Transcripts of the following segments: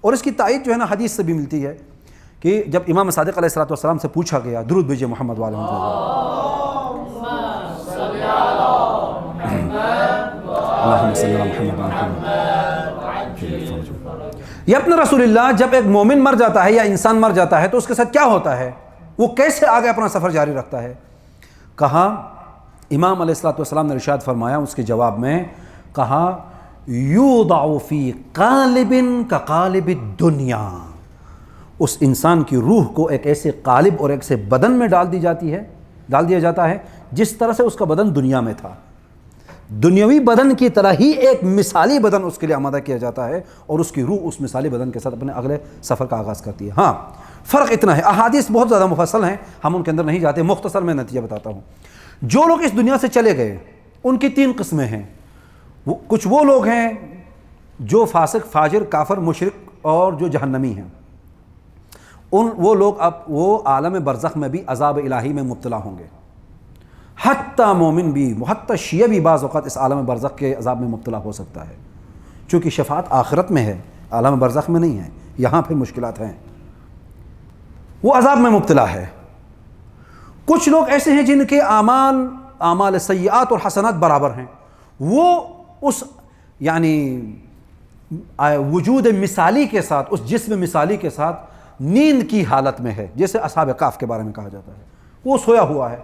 اور اس کی تائید جو ہے نا حدیث سے بھی ملتی ہے کہ جب امام صادق علیہ الصلوۃ والسلام سے پوچھا گیا درود بھیجیے محمد وعلی یا اپنا رسول اللہ، جب ایک مومن مر جاتا ہے یا انسان مر جاتا ہے تو اس کے ساتھ کیا ہوتا ہے، وہ کیسے آگے اپنا سفر جاری رکھتا ہے؟ کہا امام علیہ الصلوۃ والسلام نے ارشاد فرمایا اس کے جواب میں، کہا یوضع فی قالب کقالب الدنیا، اس انسان کی روح کو ایک ایسے قالب اور ایک ایسے بدن میں ڈال دیا جاتا ہے جس طرح سے اس کا بدن دنیا میں تھا، دنیاوی بدن کی طرح ہی ایک مثالی بدن اس کے لیے آمادہ کیا جاتا ہے، اور اس کی روح اس مثالی بدن کے ساتھ اپنے اگلے سفر کا آغاز کرتی ہے۔ ہاں فرق اتنا ہے، احادیث بہت زیادہ مفصل ہیں، ہم ان کے اندر نہیں جاتے، مختصر میں نتیجہ بتاتا ہوں۔ جو لوگ اس دنیا سے چلے گئے ان کی 3 قسمیں ہیں۔ کچھ وہ لوگ ہیں جو فاسق، فاجر، کافر، مشرک اور جو جہنمی ہیں، وہ لوگ اب وہ عالم برزخ میں بھی عذاب الہی میں مبتلا ہوں گے، حتیٰ مومن بھی، حتیٰ شیعہ بھی بعض اوقات اس عالم برزخ کے عذاب میں مبتلا ہو سکتا ہے، چونکہ شفاعت آخرت میں ہے، عالم برزخ میں نہیں ہے، یہاں پھر مشکلات ہیں، وہ عذاب میں مبتلا ہے۔ کچھ لوگ ایسے ہیں جن کے اعمال سیئات اور حسنات برابر ہیں، وہ اس یعنی وجود مثالی کے ساتھ، اس جسم مثالی کے ساتھ نیند کی حالت میں ہے، جیسے اصحاب کہف کے بارے میں کہا جاتا ہے، وہ سویا ہوا ہے۔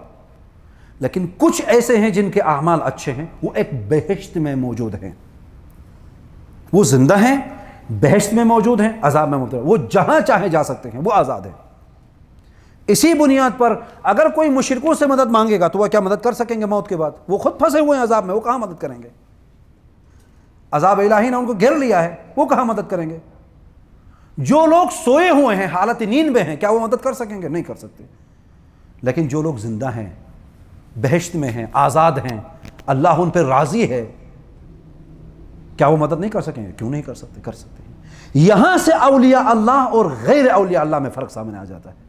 لیکن کچھ ایسے ہیں جن کے اعمال اچھے ہیں، وہ ایک بہشت میں موجود ہیں، وہ زندہ ہیں، بہشت میں موجود ہیں، عذاب میں مبتلا، وہ جہاں چاہے جا سکتے ہیں، وہ آزاد ہیں۔ اسی بنیاد پر اگر کوئی مشرکوں سے مدد مانگے گا تو وہ کیا مدد کر سکیں گے موت کے بعد؟ وہ خود پھنسے ہوئے ہیں عذاب میں، وہ کہاں مدد کریں گے؟ عذاب الہی نے ان کو گھیر لیا ہے، وہ کہاں مدد کریں گے؟ جو لوگ سوئے ہوئے ہیں، حالت نیند میں ہیں، کیا وہ مدد کر سکیں گے؟ نہیں کر سکتے۔ لیکن جو لوگ زندہ ہیں، بہشت میں ہیں، آزاد ہیں، اللہ ان پہ راضی ہے، کیا وہ مدد نہیں کر سکیں گے؟ کیوں نہیں کر سکتے؟ کر سکتے ہیں۔ یہاں سے اولیاء اللہ اور غیر اولیاء اللہ میں فرق سامنے آ جاتا ہے۔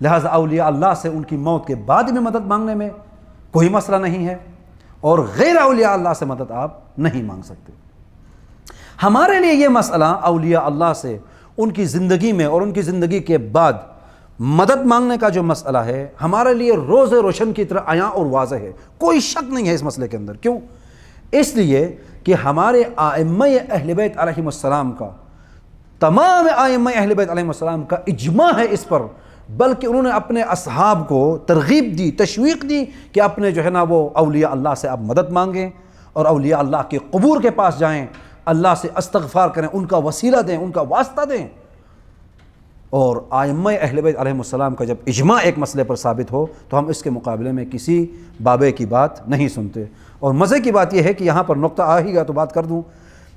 لہٰذا اولیاء اللہ سے ان کی موت کے بعد میں مدد مانگنے میں کوئی مسئلہ نہیں ہے، اور غیر اولیاء اللہ سے مدد آپ نہیں مانگ سکتے۔ ہمارے لیے یہ مسئلہ اولیاء اللہ سے ان کی زندگی میں اور ان کی زندگی کے بعد مدد مانگنے کا جو مسئلہ ہے، ہمارے لیے روز روشن کی طرح عیاں اور واضح ہے، کوئی شک نہیں ہے اس مسئلے کے اندر۔ کیوں؟ اس لیے کہ ہمارے ائمہ اہل بیت علیہم السلام کا، تمام ائمہ اہل بیت علیہم السلام کا اجماع ہے اس پر، بلکہ انہوں نے اپنے اصحاب کو ترغیب دی، تشویق دی کہ اپنے جو ہے نا وہ اولیاء اللہ سے آپ مدد مانگیں اور اولیاء اللہ کے قبور کے پاس جائیں، اللہ سے استغفار کریں، ان کا وسیلہ دیں، ان کا واسطہ دیں۔ اور ائمہ اہل بیت علیہم السلام کا جب اجماع ایک مسئلے پر ثابت ہو تو ہم اس کے مقابلے میں کسی بابے کی بات نہیں سنتے۔ اور مزے کی بات یہ ہے کہ یہاں پر نقطہ آ ہی گیا تو بات کر دوں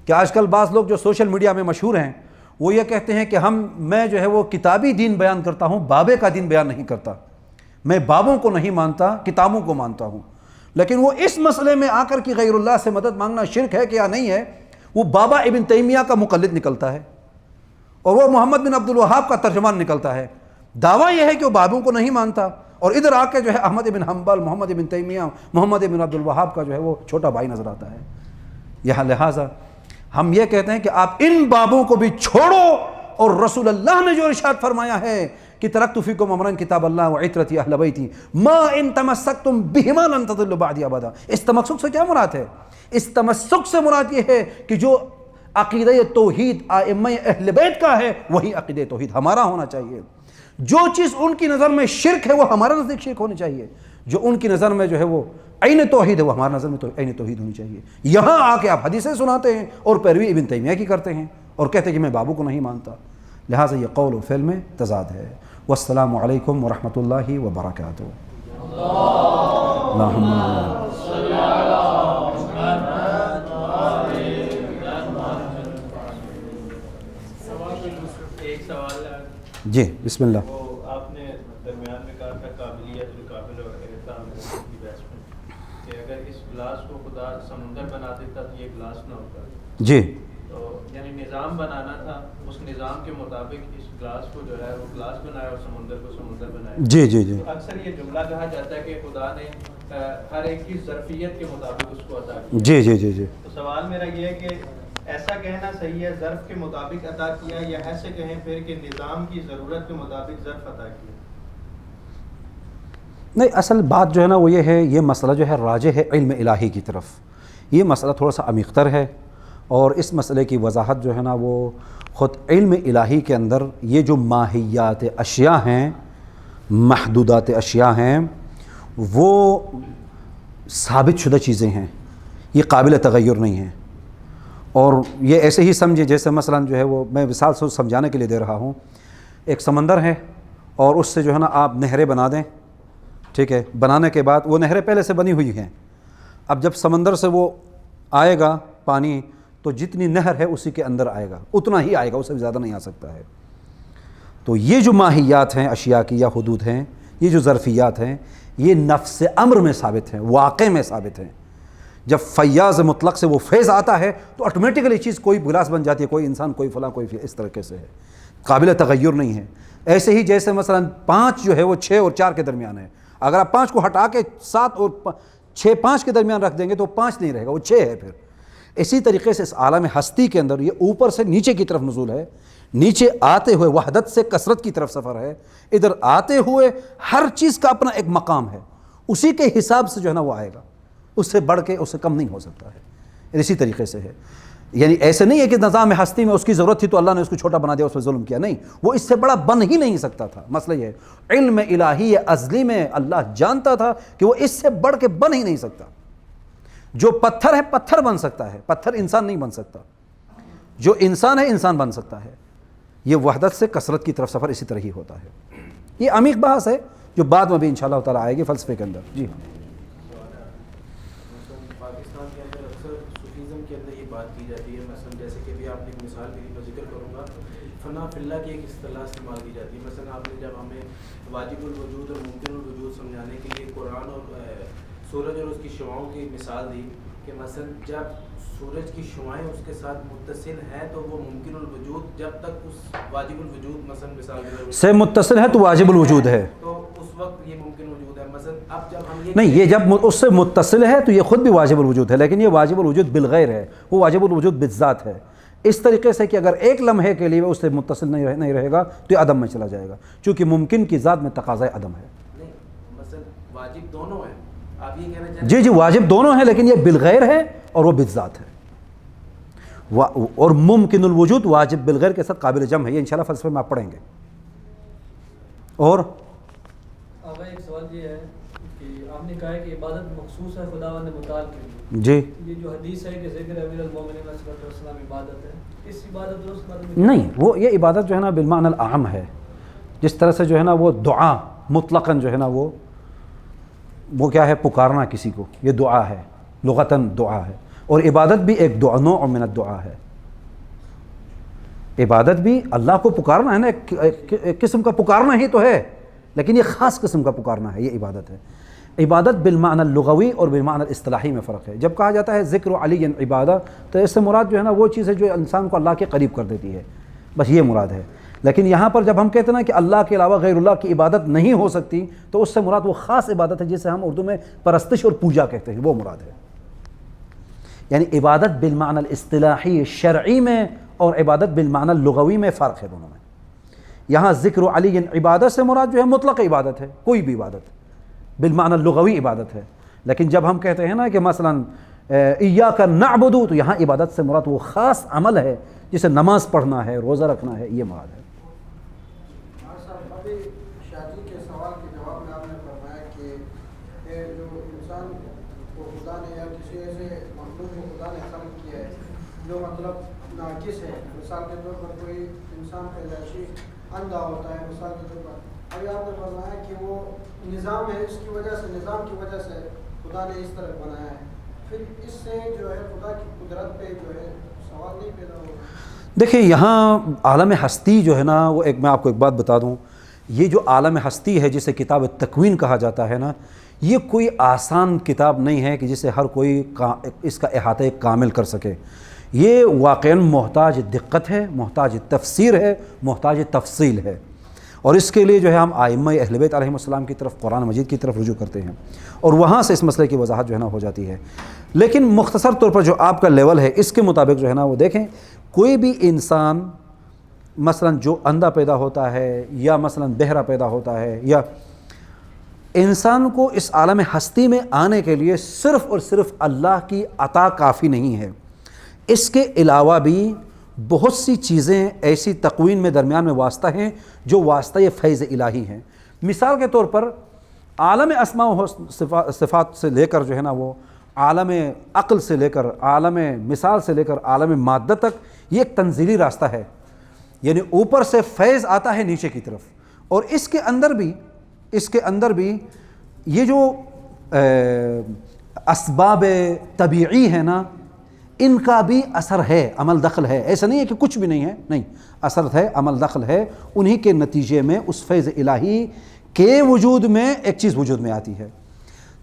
کہ آج کل بعض لوگ جو سوشل میڈیا میں مشہور ہیں، وہ یہ کہتے ہیں کہ میں جو ہے وہ کتابی دین بیان کرتا ہوں، بابے کا دین بیان نہیں کرتا، میں بابوں کو نہیں مانتا، کتابوں کو مانتا ہوں۔ لیکن وہ اس مسئلے میں آ کر کہ غیر اللہ سے مدد مانگنا شرک ہے کہ یا نہیں ہے، وہ بابا ابن تیمیہ کا مقلد نکلتا ہے اور وہ محمد بن عبد الوہاب کا ترجمان نکلتا ہے۔ دعویٰ یہ ہے کہ وہ بابوں کو نہیں مانتا، اور ادھر آ کے جو ہے احمد بن حنبل، محمد بن تیمیہ، محمد بن عبد الوہاب کا جو ہے وہ چھوٹا بھائی نظر آتا ہے۔ یہاں لہٰذا ہم یہ کہتے ہیں کہ آپ ان بابوں کو بھی چھوڑو، اور رسول اللہ نے جو ارشاد فرمایا ہے کہ ترکت فیکم امرین کتاب اللہ وعترتی اہل بیتی ما ان تمسکتم بہما لن تضلوا بعدی ابدا۔ اس تمسک سے کیا مراد ہے؟ اس تمسک سے مراد یہ ہے کہ جو عقیدہ توحید ائمہ اہل بیت کا ہے وہی عقیدہ توحید ہمارا ہونا چاہیے۔ جو چیز ان کی نظر میں شرک ہے وہ ہمارا نزدیک شرک ہونی چاہیے، جو ان کی نظر میں جو ہے وہ عین توحید ہے وہ ہمارے نظر میں تو عین توحید ہونی چاہیے۔ یہاں آ کے آپ حدیثیں سناتے ہیں اور پیروی ابن تیمیہ کی کرتے ہیں اور کہتے ہیں کہ میں بابو کو نہیں مانتا۔ لہٰذا یہ قول و فعل میں تضاد ہے۔ والسلام علیکم ورحمۃ اللہ وبرکاتہ۔ جی بسم اللہ۔ آپ نے درمیان میں کہا تھا قابلیت القابل اور احترام کی بحث میں کہ اگر اس گلاس کو خدا سمندر بنا دیتا تو یہ گلاس نہ ہوتا۔ جی تو یعنی نظام بنانا تھا، اس نظام کے مطابق اس گلاس کو جو ہے وہ گلاس بنایا اور سمندر کو سمندر بنایا۔ جی جی جی۔ اکثر یہ جملہ کہا جاتا ہے کہ خدا نے ہر ایک کی ظرفیت کے مطابق اس کو عطا کیا۔ جی جی جی جی۔ تو سوال میرا یہ ہے کہ ایسا کہنا صحیح ہے ظرف کے مطابق عطا کیا یا ایسے کہیں پھر کہ نظام کی ضرورت کے مطابق ظرف عطا کیا؟ نہیں، اصل بات جو ہے نا وہ یہ ہے، یہ مسئلہ جو ہے راجع ہے علم الہی کی طرف، یہ مسئلہ تھوڑا سا عمیق تر ہے، اور اس مسئلے کی وضاحت جو ہے نا وہ خود علم الہی کے اندر یہ جو ماہیات اشیاء ہیں، محدودات اشیاء ہیں، وہ ثابت شدہ چیزیں ہیں، یہ قابل تغیر نہیں ہیں۔ اور یہ ایسے ہی سمجھیں جیسے مثلا جو ہے وہ میں مثال سے سمجھانے کے لیے دے رہا ہوں، ایک سمندر ہے اور اس سے جو ہے نا آپ نہریں بنا دیں، ٹھیک ہے، بنانے کے بعد وہ نہریں پہلے سے بنی ہوئی ہیں، اب جب سمندر سے وہ آئے گا پانی تو جتنی نہر ہے اسی کے اندر آئے گا، اتنا ہی آئے گا، اس سے زیادہ نہیں آ سکتا ہے۔ تو یہ جو ماہیات ہیں اشیاء کی یا حدود ہیں، یہ جو ظرفیات ہیں، یہ نفس امر میں ثابت ہیں، واقع میں ثابت ہیں۔ جب فیاض مطلق سے وہ فیض آتا ہے تو آٹومیٹیکلی چیز کوئی گلاس بن جاتی ہے، کوئی انسان، کوئی فلاں، کوئی اس طریقے سے ہے، قابل تغیر نہیں ہے۔ ایسے ہی جیسے مثلا 5 جو ہے وہ 6 اور 4 کے درمیان ہے، اگر آپ 5 کو ہٹا کے 7 اور 6 5 کے درمیان رکھ دیں گے تو 5 نہیں رہے گا، وہ 6 ہے پھر۔ اسی طریقے سے اس عالم ہستی کے اندر یہ اوپر سے نیچے کی طرف نزول ہے، نیچے آتے ہوئے وحدت سے کثرت کی طرف سفر ہے، ادھر آتے ہوئے ہر چیز کا اپنا ایک مقام ہے، اسی کے حساب سے جو ہے نا وہ آئے گا، اس سے بڑھ کے اس سے کم نہیں ہو سکتا ہے۔ اسی طریقے سے ہے، یعنی ایسے نہیں ہے کہ نظام ہستی میں اس کی ضرورت تھی تو اللہ نے اس کو چھوٹا بنا دیا، اس پہ ظلم کیا، نہیں، وہ اس سے بڑا بن ہی نہیں سکتا تھا۔ مسئلہ یہ ہے علم الہی ازلی میں اللہ جانتا تھا کہ وہ اس سے بڑھ کے بن ہی نہیں سکتا۔ جو پتھر ہے پتھر بن سکتا ہے، پتھر انسان نہیں بن سکتا، جو انسان ہے انسان بن سکتا ہے۔ یہ وحدت سے کثرت کی طرف سفر اسی طرح ہی ہوتا ہے۔ یہ عمیق بحث ہے جو بعد میں بھی انشاءاللہ تعالیٰ آئے گی فلسفے کے اندر۔ جی ہاں، پاکستان کے اندر اکثر صوفیزم کے اندر یہ بات کی جاتی ہے، مثلا جیسے کہ بھی آپ نے ایک مثال بھی میں ذکر کروں گا، فنا فی اللہ کی ایک اصطلاح استعمال کی جاتی ہے۔ مثلا آپ نے جب ہمیں واجب الوجود اور ممکن الوجود سمجھانے کے لیے قرآن اور سورج اور اس کی شعاؤں کی مثال دی کہ مثلا جب سورج کی شعائیں اس کے ساتھ متصل ہیں تو وہ ممکن الوجود، جب تک اس واجب الوجود مثلا سے متصل ہے تو واجب الوجود ہے، تو اس وقت یہ ممکن الوجود ہے۔ مثلا اب جب ہم نہیں، یہ جب اس سے متصل ہے تو یہ خود بھی واجب الوجود ہے، لیکن یہ واجب الوجود بالغیر ہے، وہ واجب الوجود بالذات ہے۔ اس طریقے سے کہ اگر ایک لمحے کے لیے اس سے متصل نہیں رہے گا تو یہ عدم میں چلا جائے گا، چونکہ ممکن کی ذات میں تقاضۂ عدم ہے۔ نہیں، مثلا واجب دونوں ہیں، آپ یہ کہنا چاہتے جی جی، واجب دونوں ہیں، لیکن یہ بالغیر ہے اور وہ بالذات ہے، اور ممکن الوجود واجب بالغیر کے ساتھ قابل جمع ہے، یہ انشاءاللہ فلسفے میں آپ پڑھیں گے۔ اور آقا ایک سوال یہ ہے کہ آپ نے کہا ہے کہ عبادت مخصوص ہے خداوند متعال کے لیے، جی، یہ جو حدیث ہے کہ ذکر امیر المومنین علیہ السلام عبادت ہے، اس عبادت درست عبادت میں نہیں، وہ یہ عبادت جو ہے نا بالمعنی الاعم ہے، جس طرح سے جو ہے نا وہ دعا مطلقاً جو ہے نا وہ کیا ہے، پکارنا کسی کو، یہ دعا ہے، لغتاً دعا ہے، اور عبادت بھی ایک دعا، نوع من الدعا ہے۔ عبادت بھی اللہ کو پکارنا ہے نا، ایک قسم کا پکارنا ہی تو ہے، لیکن یہ خاص قسم کا پکارنا ہے، یہ عبادت ہے۔ عبادت بالمعنی اللغوی اور بالمعنی الاصطلاحی میں فرق ہے۔ جب کہا جاتا ہے ذکر علی عبادہ تو اس سے مراد جو ہے نا وہ چیز ہے جو انسان کو اللہ کے قریب کر دیتی ہے، بس یہ مراد ہے۔ لیکن یہاں پر جب ہم کہتے ہیں نا کہ اللہ کے علاوہ غیر اللہ کی عبادت نہیں ہو سکتی تو اس سے مراد وہ خاص عبادت ہے جسے ہم اردو میں پرستش اور پوجا کہتے ہیں، وہ مراد ہے۔ یعنی عبادت بالمعنی الاصطلاحی شرعی میں اور عبادت بالمعنی لغوی میں فرق ہے دونوں میں۔ یہاں ذکر علی عبادت سے مراد جو ہے مطلق عبادت ہے، کوئی بھی عبادت بالمعنی لغوی عبادت ہے، لیکن جب ہم کہتے ہیں نا کہ مثلا ایاک نعبد تو یہاں عبادت سے مراد وہ خاص عمل ہے جسے نماز پڑھنا ہے، روزہ رکھنا ہے، یہ مراد ہے۔ ابھی شادی کے سوال کے جواب میں آپ نے فرمایا کہ جو انسان کو خدا نے یا کسی ایسے مخلوق کو خدا نے خلق کیا ہے جو مطلب ناقص ہے، مثال کے طور پر کوئی انسان پیدائشی اندھا ہوتا ہے، مثال کے طور پر ابھی آپ نے فرمایا کہ وہ نظام ہے، اس کی وجہ سے، نظام کی وجہ سے خدا نے اس طرح بنایا ہے، پھر اس سے جو ہے خدا کی قدرت پہ جو ہے سوال نہیں پیدا ہوگا؟ دیکھیں یہاں عالم ہستی جو ہے نا وہ میں آپ کو ایک بات بتا دوں، یہ جو عالم ہستی ہے جسے کتاب تکوین کہا جاتا ہے نا، یہ کوئی آسان کتاب نہیں ہے کہ جسے ہر کوئی اس کا احاطہ کامل کر سکے۔ یہ واقعاً محتاج دقت ہے، محتاج تفسیر ہے، محتاج تفصیل ہے، اور اس کے لیے جو ہے ہم ائمہ اہل بیت علیہم السلام کی طرف، قرآن مجید کی طرف رجوع کرتے ہیں، اور وہاں سے اس مسئلے کی وضاحت جو ہے نا ہو جاتی ہے۔ لیکن مختصر طور پر جو آپ کا لیول ہے اس کے مطابق جو ہے نا وہ دیکھیں، کوئی بھی انسان مثلا جو اندھا پیدا ہوتا ہے یا مثلا بہرا پیدا ہوتا ہے، یا انسان کو اس عالم ہستی میں آنے کے لیے صرف اور صرف اللہ کی عطا کافی نہیں ہے، اس کے علاوہ بھی بہت سی چیزیں ایسی تقوین میں درمیان میں واسطہ ہیں جو واسطہ یہ فیض الہی ہیں۔ مثال کے طور پر عالم اسماء و صفات سے لے کر جو ہے نا وہ عالم عقل سے لے کر، عالم مثال سے لے کر عالم مادہ تک، یہ ایک تنزیلی راستہ ہے، یعنی اوپر سے فیض آتا ہے نیچے کی طرف، اور اس کے اندر بھی یہ جو اسباب طبیعی ہیں نا، ان کا بھی اثر ہے، عمل دخل ہے، ایسا نہیں ہے کہ کچھ بھی نہیں ہے، نہیں، اثر ہے، عمل دخل ہے، انہی کے نتیجے میں اس فیض الہی کے وجود میں ایک چیز وجود میں آتی ہے۔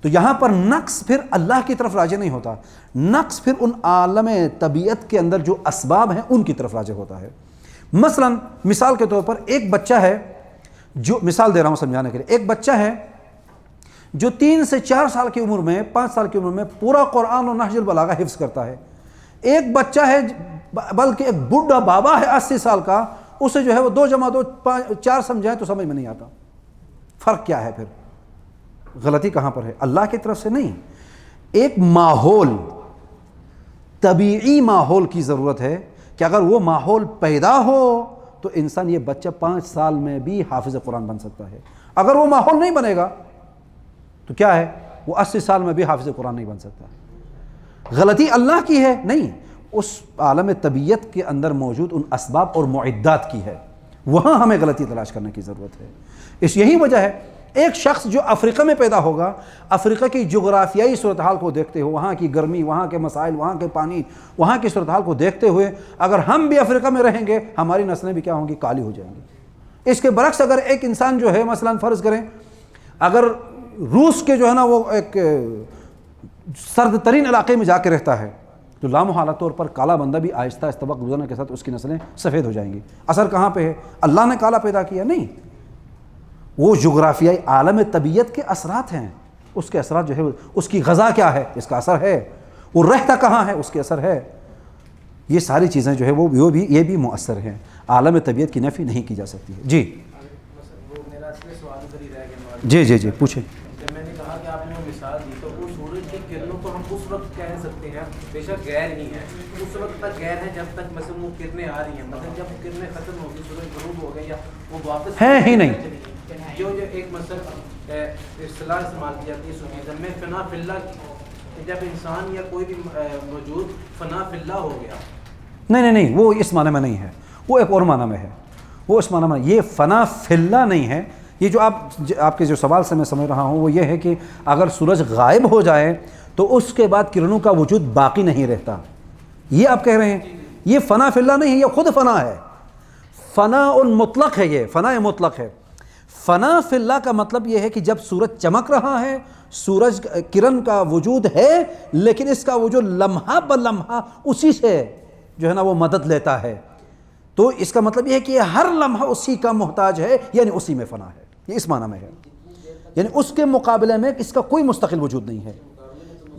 تو یہاں پر نقص پھر اللہ کی طرف راجع نہیں ہوتا، نقص پھر ان عالم طبیعت کے اندر جو اسباب ہیں ان کی طرف راجع ہوتا ہے۔ مثلا مثال کے طور پر ایک بچہ ہے، جو مثال دے رہا ہوں سمجھانے کے لیے، ایک بچہ ہے جو 3 سے 4 سال کی عمر میں، 5 سال کی عمر میں پورا قرآن اور نہج البلاغہ حفظ کرتا ہے۔ ایک بچہ ہے، بلکہ ایک بوڑھا بابا ہے 80 سال کا، اسے جو ہے وہ 2 + 2 = 4 سمجھائیں تو سمجھ میں نہیں آتا۔ فرق کیا ہے پھر؟ غلطی کہاں پر ہے؟ اللہ کی طرف سے نہیں، ایک ماحول، طبیعی ماحول کی ضرورت ہے کہ اگر وہ ماحول پیدا ہو تو انسان، یہ بچہ 5 سال میں بھی حافظ قرآن بن سکتا ہے۔ اگر وہ ماحول نہیں بنے گا تو کیا ہے؟ وہ 80 سال میں بھی حافظ قرآن نہیں بن سکتا۔ غلطی اللہ کی ہے؟ نہیں، اس عالم طبیعت کے اندر موجود ان اسباب اور معدات کی ہے، وہاں ہمیں غلطی تلاش کرنے کی ضرورت ہے۔ یہی وجہ ہے ایک شخص جو افریقہ میں پیدا ہوگا، افریقہ کی جغرافیائی صورتحال کو دیکھتے ہوئے، وہاں کی گرمی، وہاں کے مسائل، وہاں کے پانی، وہاں کی صورتحال کو دیکھتے ہوئے اگر ہم بھی افریقہ میں رہیں گے، ہماری نسلیں بھی کیا ہوں گی؟ کالی ہو جائیں گی۔ اس کے برعکس اگر ایک انسان جو ہے مثلا فرض کریں اگر روس کے جو ہے نا وہ ایک سرد ترین علاقے میں جا کے رہتا ہے تو لامحالہ طور پر کالا بندہ بھی آہستہ آہستہ وقت گزرنے کے ساتھ اس کی نسلیں سفید ہو جائیں گی۔ اثر کہاں پہ ہے؟ اللہ نے کالا پیدا کیا؟ نہیں، وہ جغرافیائی عالم طبیعت کے اثرات ہیں، اس کے اثرات جو ہے، اس کی غذا کیا ہے، اس کا اثر ہے، وہ رہتا کہاں ہے، اس کے اثر ہے۔ یہ ساری چیزیں جو ہے وہ بھی یہ بھی مؤثر ہیں، عالم طبیعت کی نفی نہیں کی جا سکتی ہے۔ جی وہ میرا اصل سوال ادھر ہی رہ گیا۔ جی پوچھیں۔ جب میں نے کہا کہ آپ نے وہ مثال دی تو وہ سورج کی کرنوں کو ہم اس وقت کہہ سکتے ہیں بے شک غیر ہی ہے، اس وقت تک غیر ہے جب تک مثلا وہ کرنیں آ رہی ہیں، مثلا جب کرنیں ختم ہوگی، سورج غروب ہو گیا یا وہ واپس ہے ہی نہیں۔ جو ایک مثلا اصطلاح استعمال کی جاتی ہے صوفیزم میں فنا فی اللہ کی، کہ جب انسان یا کوئی بھی موجود فنا فی اللہ ہو گیا۔ نہیں، وہ اس معنی میں نہیں ہے، وہ ایک اور معنی میں ہے، وہ اس معنی میں، یہ فنا فی اللہ نہیں ہے۔ یہ جو آپ کے جو سوال سے میں سمجھ رہا ہوں وہ یہ ہے کہ اگر سورج غائب ہو جائے تو اس کے بعد کرنوں کا وجود باقی نہیں رہتا، یہ آپ کہہ رہے ہیں۔ یہ فنا فی اللہ نہیں ہے، یہ خود فنا ہے، فنا مطلق ہے، یہ فنا مطلق ہے۔ فنا فی اللہ کا مطلب یہ ہے کہ جب سورج چمک رہا ہے، سورج کرن کا وجود ہے، لیکن اس کا وجود لمحہ بلمحہ اسی سے جو ہے نا وہ مدد لیتا ہے، تو اس کا مطلب یہ ہے کہ ہر لمحہ اسی کا محتاج ہے، یعنی اسی میں فنا ہے، یہ اس معنی میں ہے، یعنی اس کے مقابلے میں اس کا کوئی مستقل وجود نہیں ہے،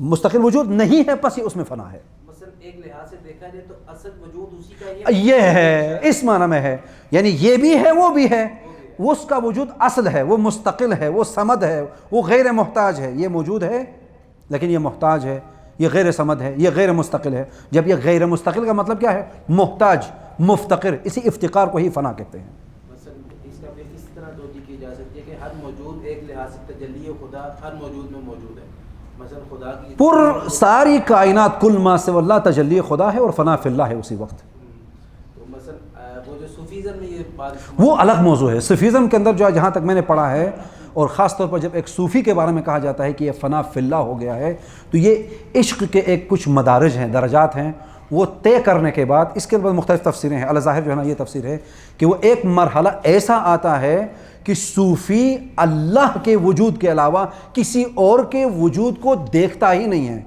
مستقل وجود نہیں ہے، پس یہ اس میں فنا ہے۔ مثلا ایک لحاظ سے دیکھا جائے تو اصل وجود اسی کا یہ ہے، اس معنی میں ہے، یعنی یہ بھی ہے وہ بھی ہے، وہ اس کا وجود اصل ہے، وہ مستقل ہے، وہ صمد ہے، وہ غیر محتاج ہے، یہ موجود ہے لیکن یہ محتاج ہے، یہ غیر صمد ہے، یہ غیر مستقل ہے۔ جب یہ غیر مستقل کا مطلب کیا ہے؟ محتاج، مفتقر، اسی افتقار کو ہی فنا کہتے ہیں۔ مثلا اس کا بھی اس طرح توجہ کی جا سکتی ہے کہ ہر موجود ایک لحاظ سے تجلی خدا ہر موجود میں موجود ہے، مثلا خدا کی پر ساری کائنات کل ما سوی اللہ تجلی خدا ہے اور فنا فی اللہ ہے اسی وقت۔ تو مثلا وہ جو صوفیزم میں یہ بات وہ الگ موضوع ہے، صوفیزم کے اندر جو جہاں تک میں نے پڑھا ہے، اور خاص طور پر جب ایک صوفی کے بارے میں کہا جاتا ہے کہ یہ فنا فی اللہ ہو گیا ہے، تو یہ عشق کے ایک کچھ مدارج ہیں، درجات ہیں، وہ طے کرنے کے بعد اس کے بعد مختلف تفسیریں ہیں، الظاہر جو ہے نا یہ تفسیر ہے کہ وہ ایک مرحلہ ایسا آتا ہے کہ صوفی اللہ کے وجود کے علاوہ کسی اور کے وجود کو دیکھتا ہی نہیں ہے،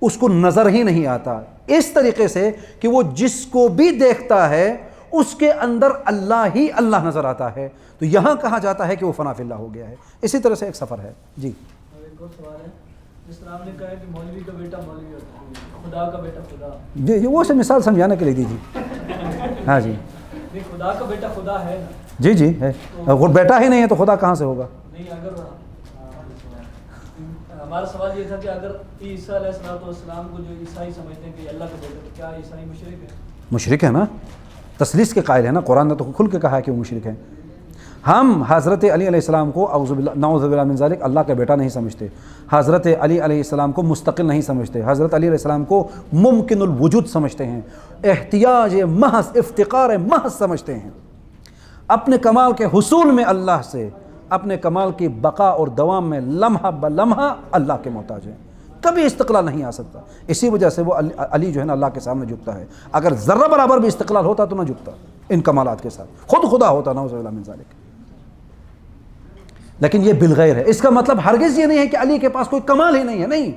اس کو نظر ہی نہیں آتا، اس طریقے سے کہ وہ جس کو بھی دیکھتا ہے اس کے اندر اللہ ہی اللہ نظر آتا ہے، تو یہاں کہا جاتا ہے کہ وہ فنا فی اللہ ہو گیا ہے۔ اسی طرح سے ایک سفر ہے جی۔ اب ایک اور سوال ہے، جس طرح آپ نے کہا ہے کہ مولوی کا بیٹا مولوی ہوتا ہے، خدا کا بیٹا خدا، جی وہ سے مثال سمجھانے کے لیے دیجیے۔ ہاں جی نہیں خدا کا بیٹا خدا ہے نا؟ جی جی ہے، وہ بیٹا ہی نہیں ہے تو خدا کہاں سے ہوگا؟ نہیں اگر ہمارا سوال یہ تھا کہ اگر عیسیٰ علیہ السلام کو جو عیسائی سمجھتے ہیں کہ اللہ کا بیٹا، تو کیا عیسائی مشرک ہے؟ مشرک ہے نا، تثلیث کے قائل ہے نا، قرآن نے تو کھل کے کہا ہے کہ وہ مشرک ہیں۔ ہم حضرت علی علیہ السلام کو نعوذ باللہ من ذالک اللہ کا بیٹا نہیں سمجھتے، حضرت علی علیہ السلام کو مستقل نہیں سمجھتے، حضرت علی علیہ السلام کو ممکن الوجود سمجھتے ہیں، احتیاج محض، افتقار محض سمجھتے ہیں، اپنے کمال کے حصول میں اللہ سے، اپنے کمال کی بقا اور دوام میں لمحہ بلمحہ اللہ کے محتاج ہیں، کبھی استقلال نہیں آ سکتا۔ اسی وجہ سے وہ علی جو ہے نا اللہ کے سامنے جھکتا ہے، اگر ذرہ برابر بھی استقلال ہوتا تو نہ جھکتا ان کمالات کے ساتھ، خود خدا ہوتا نعوذ باللہ من ذالک۔ لیکن یہ بالغیر ہے، اس کا مطلب ہرگز یہ نہیں ہے کہ علی کے پاس کوئی کمال ہی نہیں ہے، نہیں،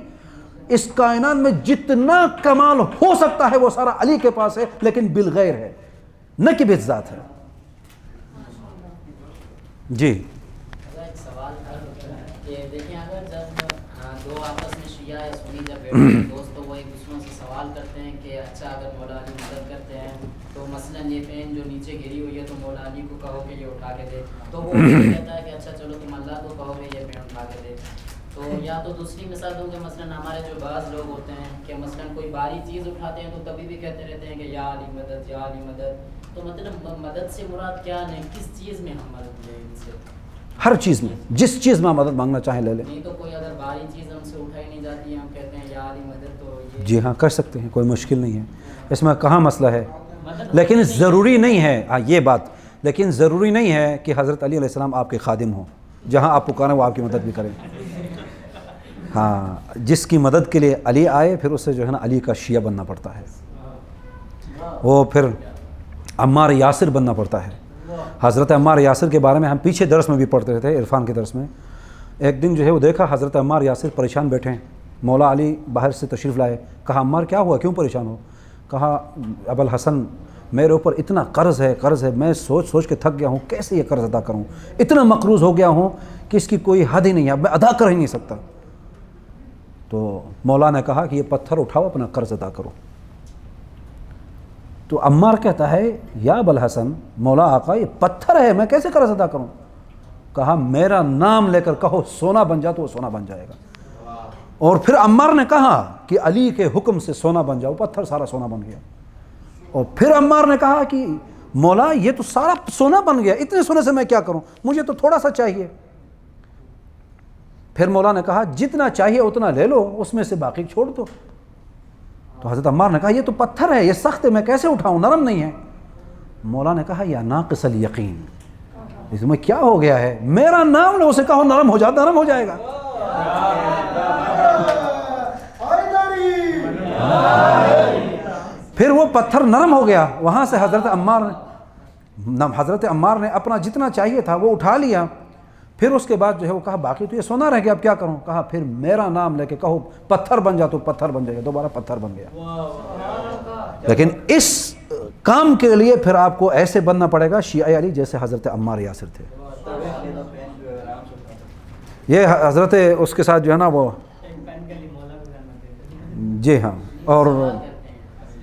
اس کائنات میں جتنا کمال ہو سکتا ہے وہ سارا علی کے پاس ہے، لیکن بالغیر ہے، نہ کہ بالذات ہے۔ جی ایک سوال تھا کہ دیکھیں اگر جب دو آپس میں شیعہ یا سنی جب بیٹھتے ہیں دوست، تو وہ ایک دوسروں سے سوال کرتے ہیں کہ اچھا اگر مولا علی مدد کرتے ہیں تو مثلاً یہ پین جو نیچے گری ہوئی ہے تو مولا علی کو کہو کہ یہ اٹھا کے دے، تو وہ کہتا ہے کہ اچھا چلو تم اللہ کو کہو کہ یہ پین اٹھا کے دے۔ تو یا تو دوسری مثال دوں کہ مثلاً ہمارے جو بعض لوگ ہوتے ہیں کہ مثلاً کوئی باری چیز اٹھاتے ہیں تو کبھی بھی کہتے رہتے ہیں کہ یا علی مدد، یا علی مدد، تو مطلب مدد سے مراد کیا ہے، کس چیز میں ہم مدد لیں ان سے؟ ہر چیز میں، جس چیز میں مدد مانگنا چاہیں لے لیں۔ نہیں تو کوئی اگر باری چیز ہم سے اٹھائی نہیں جاتی ہے، ہم کہتے ہیں یا علی مدد، تو یہ جی ہاں کر سکتے ہیں، کوئی مشکل نہیں ہے، اس میں کہاں مسئلہ ہے، لیکن ضروری نہیں ہے، ہاں یہ بات، لیکن ضروری نہیں ہے کہ حضرت علی علیہ السلام آپ کے خادم ہوں، جہاں آپ پکاریں وہ آپ کی مدد بھی کریں۔ ہاں جس کی مدد کے لیے علی آئے پھر اسے جو ہے نا علی کا شیعہ بننا پڑتا ہے، وہ پھر عمار یاسر بننا پڑتا ہے۔ حضرت عمار یاسر کے بارے میں ہم پیچھے درس میں بھی پڑھتے تھے، عرفان کے درس میں، ایک دن جو ہے وہ دیکھا حضرت عمار یاسر پریشان بیٹھے ہیں، مولا علی باہر سے تشریف لائے، کہا عمار کیا ہوا، کیوں پریشان ہو؟ کہا ابوالحسن میرے اوپر اتنا قرض ہے، میں سوچ سوچ کے تھک گیا ہوں، کیسے یہ قرض ادا کروں، اتنا مقروض ہو گیا ہوں کہ اس کی کوئی حد ہی نہیں ہے، میں ادا کر ہی نہیں سکتا۔ تو مولا نے کہا کہ یہ پتھر اٹھاؤ، اپنا قرض ادا کرو۔ تو عمار کہتا ہے یا ابوالحسن مولا آقا یہ پتھر ہے، میں کیسے قرض ادا کروں؟ کہا میرا نام لے کر کہو سونا بن جا، تو وہ سونا بن جائے گا۔ اور پھر عمار نے کہا کہ علی کے حکم سے سونا بن جاؤ، پتھر سارا سونا بن گیا۔ اور پھر عمار نے کہا کہ مولا یہ تو سارا سونا بن گیا، اتنے سونے سے میں کیا کروں، مجھے تو تھوڑا سا چاہیے۔ پھر مولا نے کہا جتنا چاہیے اتنا لے لو، اس میں سے باقی چھوڑ دو۔ تو حضرت عمار نے کہا یہ تو پتھر ہے، یہ سخت ہے، میں کیسے اٹھاؤں، نرم نہیں ہے۔ مولا نے کہا یا ناقص الیقین، اس میں کیا ہو گیا ہے، میرا نام لو، اسے کہو نرم ہو جا، نرم ہو جائے گا۔ پھر وہ پتھر نرم ہو گیا، وہاں سے حضرت عمار نے اپنا جتنا چاہیے تھا وہ اٹھا لیا۔ پھر اس کے بعد جو ہے وہ کہا باقی تو یہ سونا رہ گیا، اب کیا کروں؟ کہا پھر میرا نام لے کے کہو پتھر بن جا، تو پتھر بن جائے گا، دوبارہ پتھر بن گیا۔ لیکن اس کام کے لیے پھر آپ کو ایسے بننا پڑے گا شیعہ علی جیسے حضرت عمار یاسر تھے۔ یہ حضرت اس کے ساتھ جو ہے نا وہ جی ہاں، اور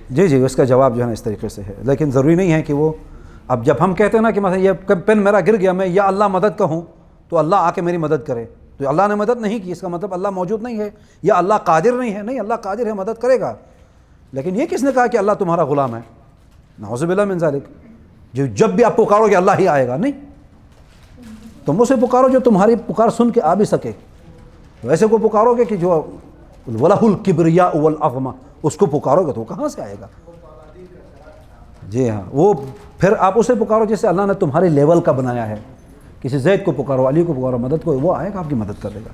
جی اس کا جواب جو ہے نا اس طریقے سے ہے، لیکن ضروری نہیں ہے کہ وہ، اب جب ہم کہتے ہیں نا کہ مثلا یہ پین میرا گر گیا، میں یا اللہ مدد کہوں تو اللہ آ کے میری مدد کرے، تو اللہ نے مدد نہیں کی، اس کا مطلب اللہ موجود نہیں ہے، یا اللہ قادر نہیں ہے، نہیں، اللہ قادر ہے، مدد کرے گا۔ لیکن یہ کس نے کہا کہ اللہ تمہارا غلام ہے؟ نعوذ باللہ من ذالک، جب بھی آپ پکارو گے اللہ ہی آئے گا، نہیں، تم اسے پکارو جو تمہاری پکار سن کے آ بھی سکے، ویسے کو پکارو گے کہ جو وَلَهُ الْكِبْرِيَاءُ وَالْعَظْمَةُ، اس کو پکارو گے تو کہاں سے آئے گا؟ جی ہاں، وہ پھر آپ اسے پکارو جیسے اللہ نے تمہارے لیول کا بنایا ہے، کسی زید کو پکارو، علی کو پکارو، مدد کو، وہ آئے گا، آپ کی مدد کرے گا۔